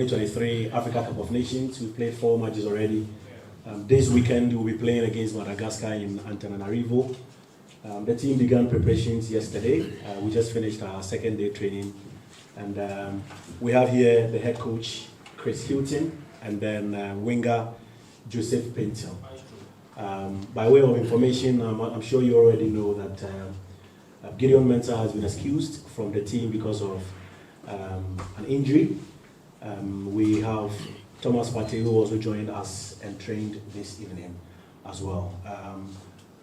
2023 Africa Cup of Nations. We've played 4 matches already. This weekend we'll be playing against Madagascar in Antananarivo. The team began preparations yesterday. We just finished our second day training. And we have here the head coach, Chris Hughton, and then winger, Joseph Painstil. By way of information, I'm sure you already know that Gideon Mensah has been excused from the team because of an injury. We have Thomas Partey, who also joined us and trained this evening as well.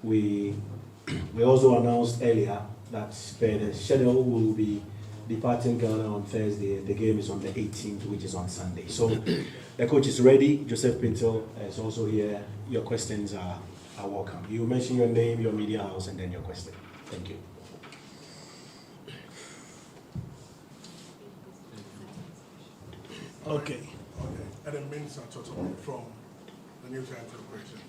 We also announced earlier that per the schedule we will be departing Ghana on Thursday. The game is on the 18th, which is on Sunday. So the coach is ready. Joseph Painstil is also here. Your questions are welcome. You mention your name, your media house, and then your question. Thank you. Okay. Adam Mensah from the New Times Corporation.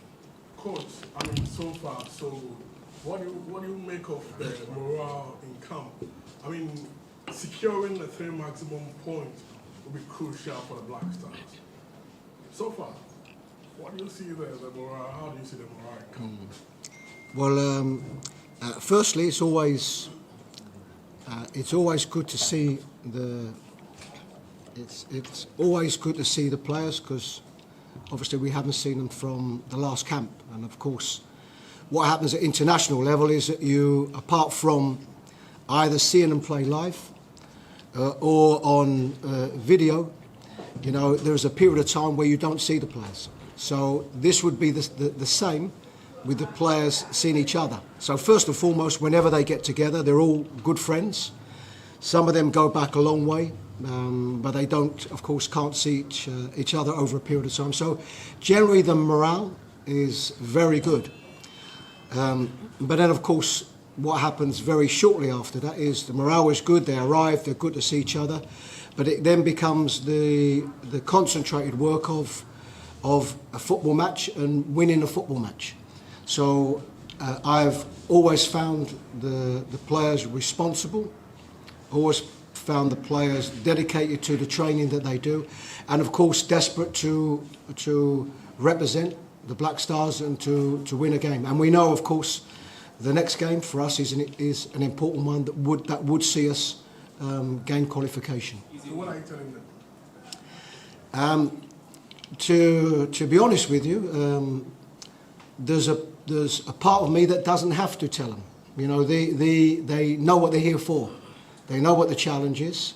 Coach, I mean, so far so good. What do you make of the morale in camp? I mean, securing the 3 maximum points will be crucial for the Black Stars. So far, what do you see there, the morale? How do you see the morale in camp? Well, firstly, it's always good to see it's always good to see the players, because obviously we haven't seen them from the last camp. And of course, what happens at international level is that you, apart from either seeing them play live or on video, you know, there's a period of time where you don't see the players. So this would be the same with the players seeing each other. So first and foremost, whenever they get together, they're all good friends. Some of them go back a long way, but they don't, of course, can't see each other over a period of time. So generally the morale is very good. But then, of course, what happens very shortly after that is the morale is good, they arrive, they're good to see each other, but it then becomes the concentrated work of a football match and winning a football match. So I've always found the players responsible, always found the players dedicated to the training that they do, and of course desperate to represent the Black Stars and to win a game. And we know, of course, the next game for us is an important one that would see us gain qualification. So what are you telling them? To be honest with you, there's a part of me that doesn't have to tell them. You know, they know what they're here for. They know what the challenge is.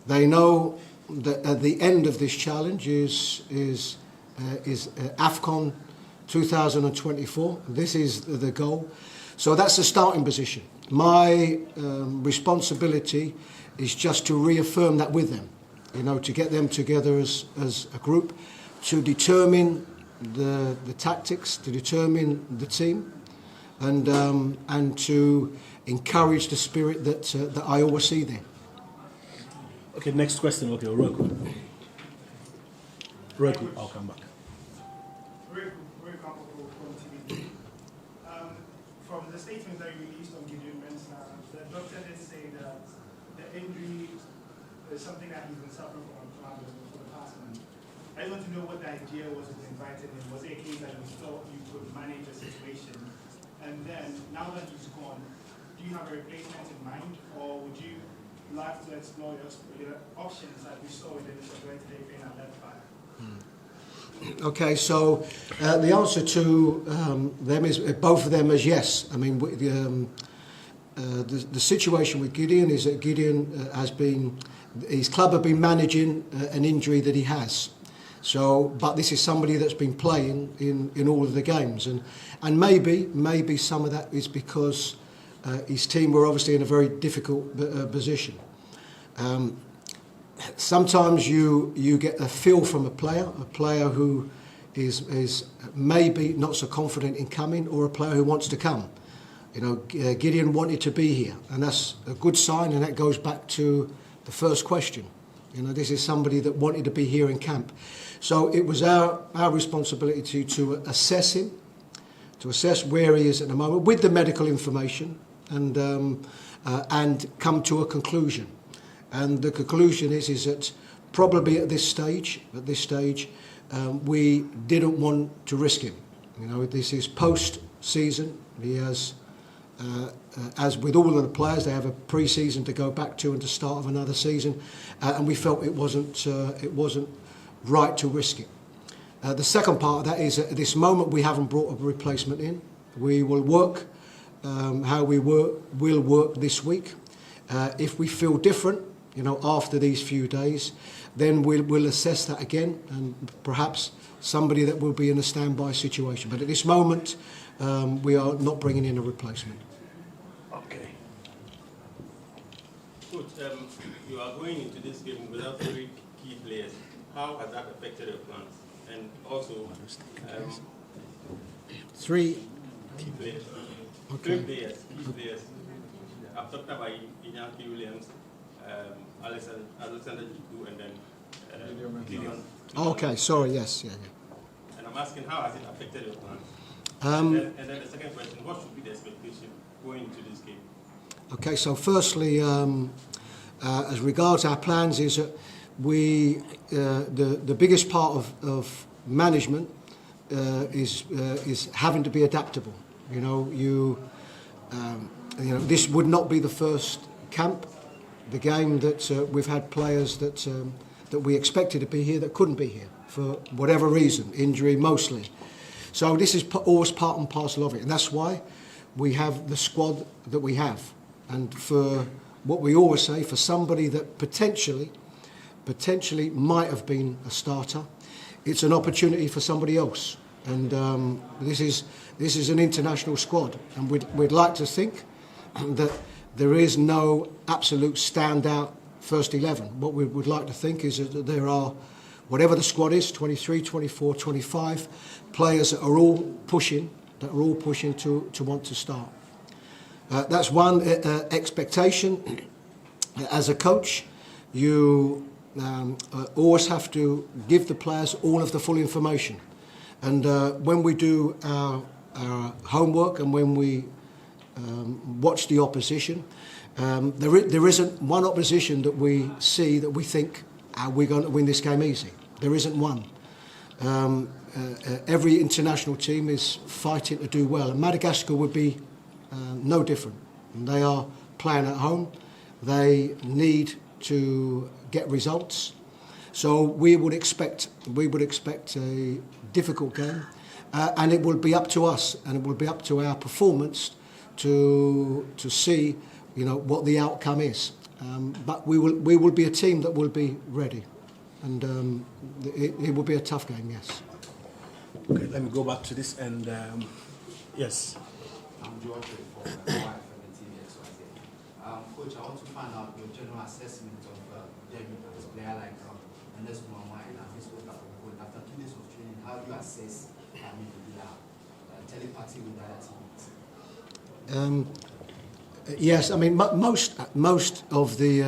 They know that at the end of this challenge is AFCON 2024. This is the goal. So that's the starting position. My responsibility is just to reaffirm that with them. You know, to get them together as a group, to determine the tactics, to determine the team, and to encourage the spirit that I always see there. Okay, next question. Okay, Roku, I'll come back. From the statement that you released on Gideon Mensah, the doctor did say that the injury is something that he's been suffering from for the past month. I want to know what the idea was to invite him in. Was it a case that you thought you could manage the situation? And then, now that he's gone, do you have a replacement in mind, or would you like to explore your options like we saw with the Integrated and left back? Okay, so the answer to them is both of them is yes. I mean, the situation with Gideon is that Gideon his club have been managing an injury that he has. So, but this is somebody that's been playing in all of the games, and maybe some of that is because his team were obviously in a very difficult position. Sometimes you get a feel from a player who is maybe not so confident in coming, or a player who wants to come. You know, Gideon wanted to be here, and that's a good sign, and that goes back to the first question. You know, this is somebody that wanted to be here in camp. So it was our responsibility to assess him, to assess where he is at the moment with the medical information, and come to a conclusion. And the conclusion is that probably at this stage, we didn't want to risk him. You know, this is post-season. He has, as with all of the players, they have a pre-season to go back to and to start of another season, and we felt it wasn't right to risk it. The second part of that is at this moment we haven't brought a replacement in. We will work how we will work this week. If we feel different, you know, after these few days, then we'll assess that again, and perhaps somebody that will be in a standby situation. But at this moment, we are not bringing in a replacement. Okay. Coach, you are going into this game without 3 key players. How has that affected your plans? And also, 3 key players. Okay. 3 players, key players. I've talked about Iñaki Williams, Alexander Jiku, and then Gideon. Oh, okay, sorry, yes, yeah. And I'm asking, how has it affected your plans? And then the second question, what should be the expectation going into this game? Okay, so firstly, as regards our plans, is that we the biggest part of management is having to be adaptable. You know, this would not be the first camp, the game that we've had players that we expected to be here that couldn't be here for whatever reason, injury mostly. So this is always part and parcel of it, and that's why we have the squad that we have. And for what we always say, for somebody that potentially might have been a starter, it's an opportunity for somebody else. And this is an international squad, and we'd like to think that there is no absolute standout first 11. What we would like to think is that there are, whatever the squad is, 23, 24, 25 players that are all pushing to want to start. That's one expectation. As a coach, you always have to give the players all of the full information. And when we do our homework and when we watch the opposition, there isn't one opposition that we see that we think we're going to win this game easy. There isn't one. Every international team is fighting to do well, and Madagascar would be no different. They are playing at home. They need to get results. So we would expect a difficult game, and it will be up to us, and it will be up to our performance to see, you know, what the outcome is. But we will be a team that will be ready, and it will be a tough game. Yes. Okay, let me go back to this and yes. I'm George from the TVXYZ. Coach, I want to find out your general assessment of Jamie as a player like Ernest Mama and Hafiz after 2 days of training. How do you assess the telepathy with that team? Yes, I mean most of the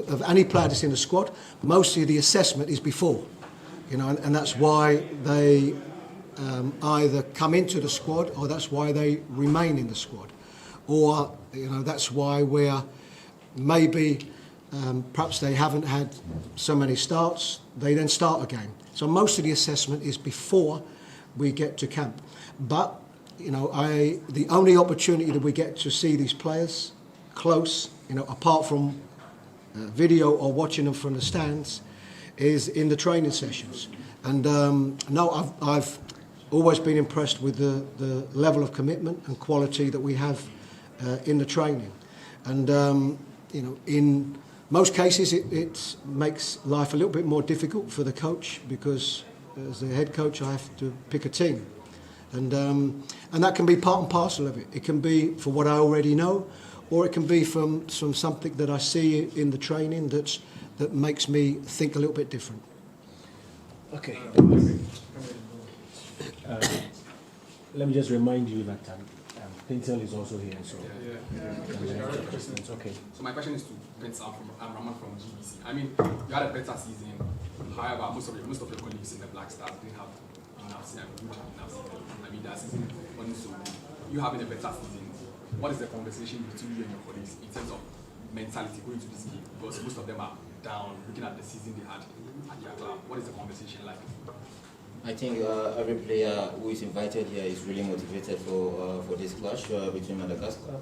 of any player that's in the squad, mostly the assessment is before, you know, and that's why they either come into the squad or that's why they remain in the squad, or you know that's why we're maybe perhaps they haven't had so many starts, they then start a game. So most of the assessment is before we get to camp, but you know, the only opportunity that we get to see these players close, you know, apart from video or watching them from the stands, is in the training sessions. And no, I've always been impressed with the level of commitment and quality that we have in the training. And you know, in most cases, it makes life a little bit more difficult for the coach because as the head coach, I have to pick a team. And that can be part and parcel of it. It can be for what I already know, or it can be from something that I see in the training that makes me think a little bit different. Okay. Let me just remind you that Painstil is also here, so questions. Okay. So my question is to Painstil from Raman from GBC. I mean, you had a better season. However, most of your colleagues in the Black Stars didn't have enough season. I mean, that season. So you having a better season, what is the conversation between you and your colleagues in terms of mentality going to this game? Because most of them are down, looking at the season they had at their club? What is the conversation like? I think every player who is invited here is really motivated for this clash between Madagascar.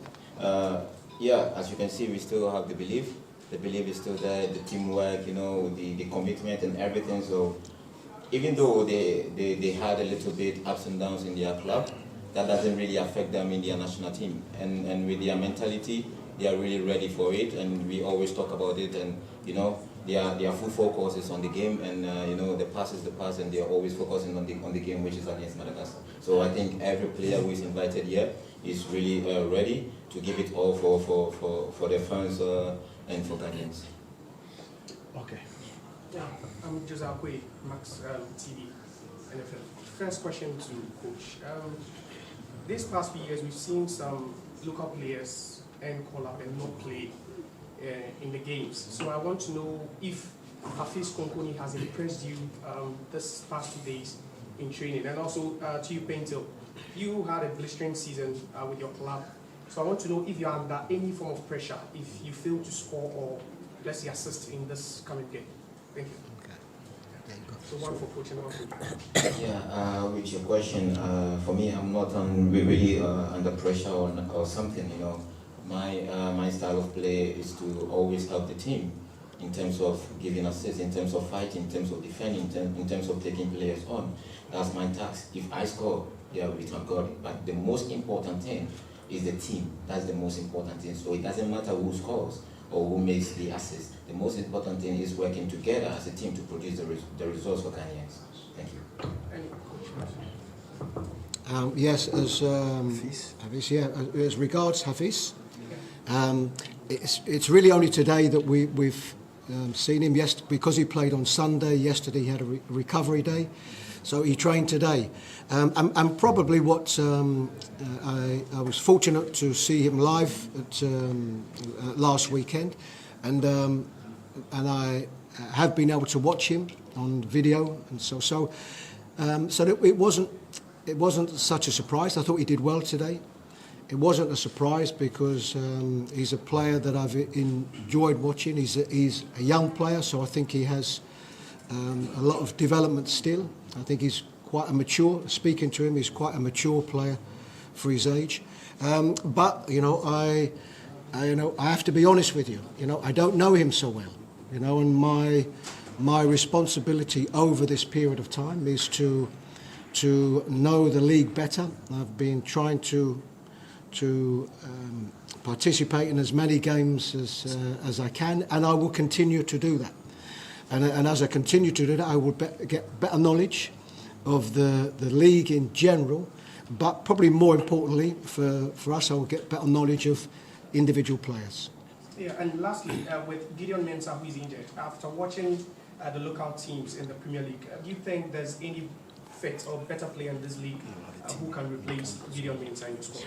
Yeah, as you can see, we still have the belief. The belief is still there, the teamwork, the commitment and everything. So even though they had a little bit ups and downs in their club, that doesn't really affect them in their national team. And with their mentality, they are really ready for it. And we always talk about it. And their full focus is on the game. And the pass is the pass, and they are always focusing on the game, which is against Madagascar. So I think every player who is invited here is really ready to give it all for their fans and for Ghanaians. Okay. Yeah, I'm Jose Akwe, Max TV, NFL. First question to Coach. These past few years, we've seen some local players call up and not play in the games. So I want to know if Hafiz Konkoni has impressed you this past 2 days in training, and also to you, Painstil. You had a blistering season with your club. So I want to know if you're under any form of pressure, if you fail to score or, let's say, assist in this coming game. Thank you. Okay. There you go. So one for Coach and one for you. Yeah, with your question, for me, I'm not really under pressure or something. My style of play is to always help the team in terms of giving assists, in terms of fighting, in terms of defending, in terms of taking players on. That's my task. If I score, yeah, we thank God. But the most important thing is the team. That's the most important thing. So it doesn't matter who scores or who makes the assist. The most important thing is working together as a team to produce the results for Ghanaians. Thank you. Any Coach? Yes, as Hafiz, yeah, as regards Hafiz, it's really only today that we've seen him. Yes, because he played on Sunday. Yesterday he had a recovery day, so he trained today. And probably what I was fortunate to see him live at last weekend, and I have been able to watch him on video, and so it wasn't such a surprise. I thought he did well today. It wasn't a surprise because he's a player that I've enjoyed watching. He's a young player, so I think he has a lot of development still. I think he's quite a mature. Speaking to him, he's quite a mature player for his age. But I have to be honest with you. I don't know him so well. And my responsibility over this period of time is to know the league better. I've been trying to participate in as many games as I can, and I will continue to do that. And as I continue to do that, I will get better knowledge of the league in general, but probably more importantly for us, I will get better knowledge of individual players. Yeah, and lastly, with Gideon Mensah, who is injured, after watching the local teams in the Premier League, do you think there's any fit or better player in this league who can replace Gideon Mensah in your squad?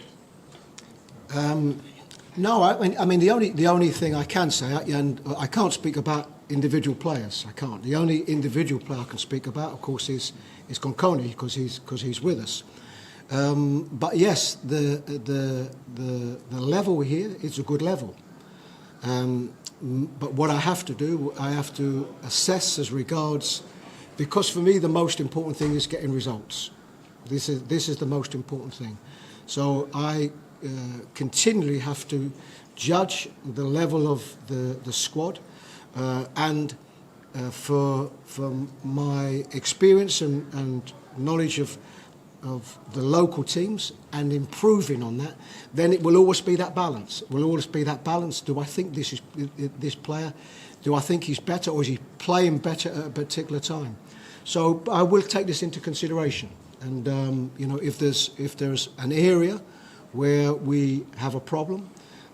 No, I mean the only thing I can say, and I can't speak about individual players. I can't. The only individual player I can speak about, of course, is Konkoni because he's with us. But yes, the level here is a good level. But what I have to do, I have to assess as regards, because for me the most important thing is getting results. This is the most important thing. So I continually have to judge the level of the squad, and from my experience and knowledge of the local teams and improving on that, then it will always be that balance. It will always be that balance. Do I think this player, do I think he's better, or is he playing better at a particular time? So I will take this into consideration. And if there's an area where we have a problem,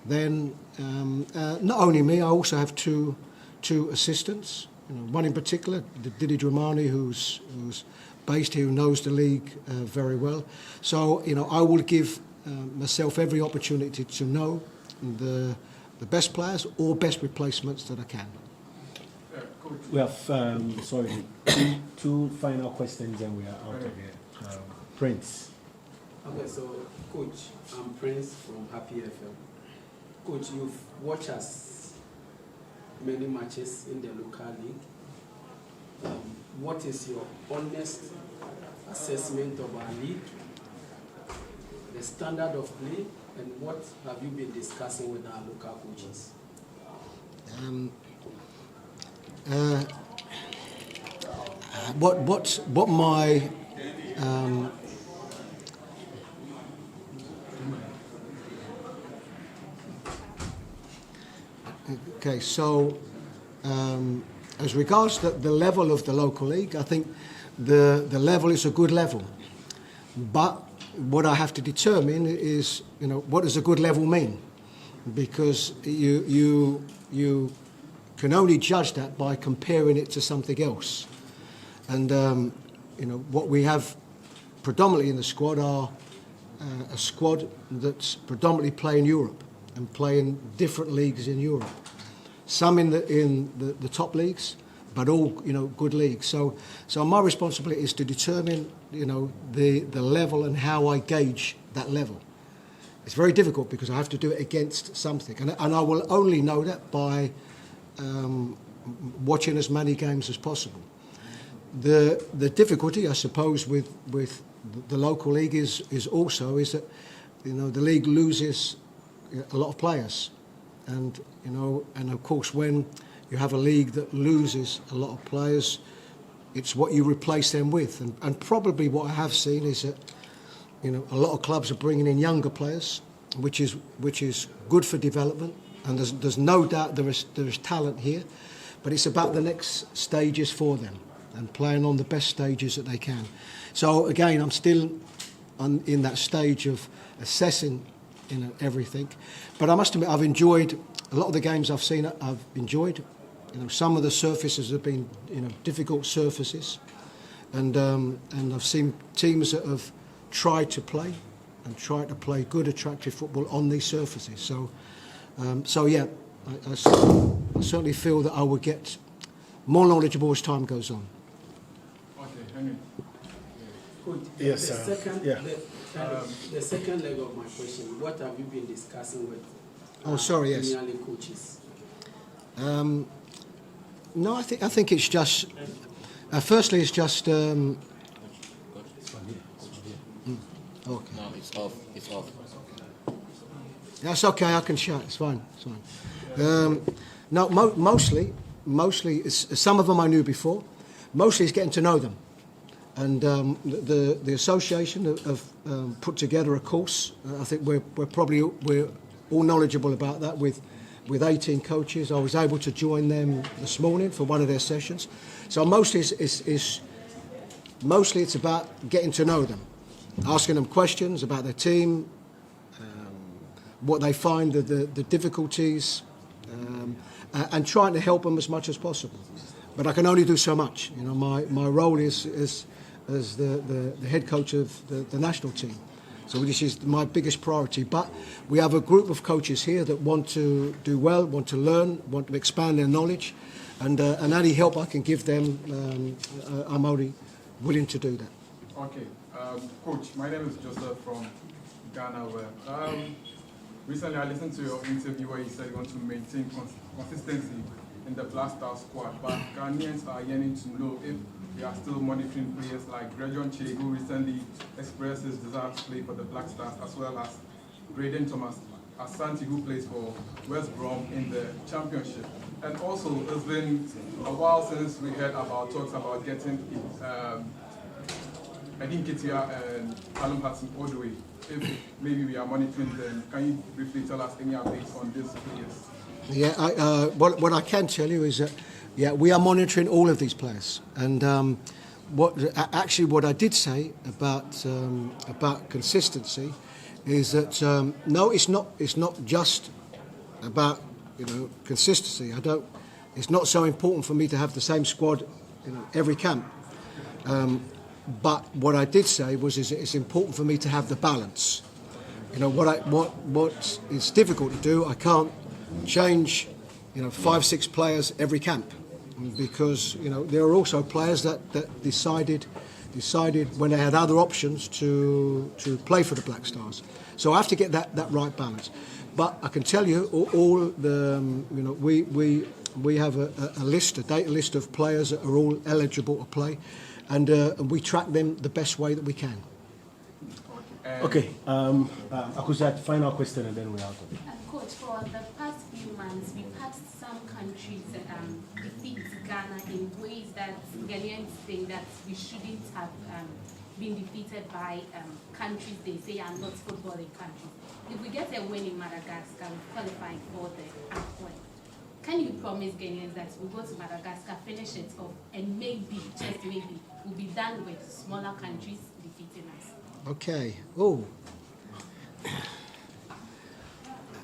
then not only me, I also have two assistants. One in particular, Didi Dramani, who's based here, who knows the league very well. So I will give myself every opportunity to know the best players or best replacements that I can. We have two final questions and we are out of here. Prince. Okay, so Coach, I'm Prince from Happy FM. Coach, you've watched us many matches in the local league. What is your honest assessment of our league, the standard of play, and what have you been discussing with our local coaches? What my okay, so as regards the level of the local league, I think the level is a good level. But what I have to determine is, what does a good level mean? Because you can only judge that by comparing it to something else. And what we have predominantly in the squad are a squad that's predominantly playing Europe and playing different leagues in Europe. Some in the top leagues, but all good leagues. So my responsibility is to determine the level and how I gauge that level. It's very difficult because I have to do it against something, and I will only know that by watching as many games as possible. The difficulty, I suppose, with the local league is that the league loses a lot of players, and of course when you have a league that loses a lot of players, it's what you replace them with, and probably what I have seen is that a lot of clubs are bringing in younger players, which is good for development, and there's no doubt there is talent here, but it's about the next stages for them and playing on the best stages that they can. So again, I'm still in that stage of assessing everything, but I must admit I've enjoyed a lot of the games I've seen. I've enjoyed. Some of the surfaces have been difficult surfaces, and I've seen teams that have tried to play good, attractive football on these surfaces. So yeah, I certainly feel that I will get more knowledgeable as time goes on. Okay, Henry. Coach, Yes, the second, yeah. the second leg of my question, what have you been discussing with Yes. Premier League coaches? No, I think it's just. Firstly, it's just. Okay. No, it's off. It's off. That's okay. I can shout. It's fine. It's fine. No, mostly, it's, some of them I knew before. Mostly, it's getting to know them, and the association have put together a course. I think we're all knowledgeable about that with 18 coaches. I was able to join them this morning for one of their sessions. So mostly it's about getting to know them, asking them questions about their team, what they find the difficulties, and trying to help them as much as possible. But I can only do so much. My role is as the head coach of the national team. So this is my biggest priority. But we have a group of coaches here that want to do well, want to learn, want to expand their knowledge, and any help I can give them, I'm only willing to do that. Okay, Coach, my name is Joseph from Ghana. Recently I listened to your interview where you said you want to maintain consistency in the Black Stars squad, but Ghanaians are yearning to know if we are still monitoring players like Region Che, who recently expressed his desire to play for the Black Stars, as well as Braden Thomas Asante, who plays for West Brom in the Championship. And also, it's been a while since we heard about talks about getting Edin Ketia and Callum Hudson-Odoi. If maybe we are monitoring them, can you briefly tell us any updates on these players? Yeah, what I can tell you is that, yeah, we are monitoring all of these players. And what I did say about consistency is that no, it's not just about consistency. It's not so important for me to have the same squad every camp. But what I did say was it's important for me to have the balance. What is difficult to do, I can't change 5-6 players every camp, because there are also players that decided when they had other options to play for the Black Stars. So I have to get that right balance. But I can tell you, all the We have a list, a data list of players that are all eligible to play, and we track them the best way that we can. Okay, Akusat, final question and then we're out of it. Coach, for the past few months, we've had some countries defeat Ghana in ways that Ghanaians think that we shouldn't have been defeated by countries they say are not footballing countries. If we get a win in Madagascar, we qualify for the AFCON. Can you promise Ghanaians that we'll go to Madagascar, finish it off, and maybe, just maybe, we'll be done with smaller countries defeating us? Okay. Oh.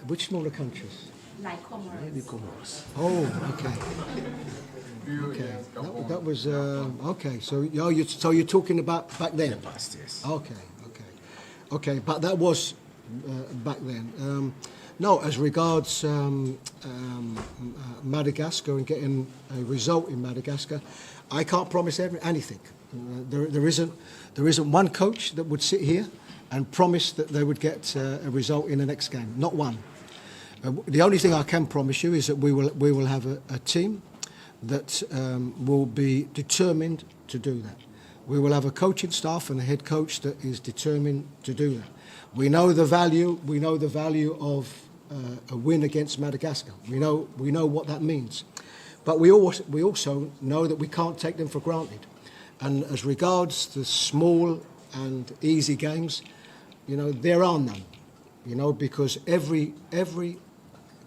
Which smaller countries? Like Comoros. Maybe Comoros. Oh, okay. Okay. That was okay. So you're talking about back then? In the past, yes. Okay. But that was back then. No, as regards Madagascar and getting a result in Madagascar, I can't promise anything. There isn't one coach that would sit here and promise that they would get a result in the next game. Not one. The only thing I can promise you is that we will have a team that will be determined to do that. We will have a coaching staff and a head coach that is determined to do that. We know the value. We know the value of a win against Madagascar. We know what that means, but we also know that we can't take them for granted. And as regards the small and easy games, there are none. Because every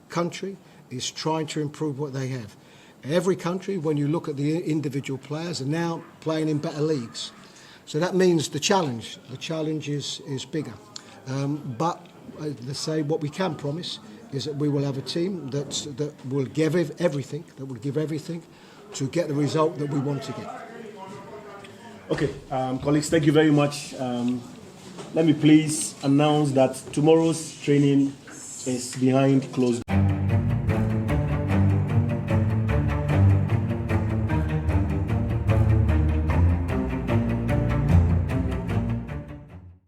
country is trying to improve what they have. Every country, when you look at the individual players, are now playing in better leagues. So that means the challenge is bigger. But let's say what we can promise is that we will have a team that will give everything, to get the result that we want to get. Okay, colleagues, thank you very much. Let me please announce that tomorrow's training is behind closed doors.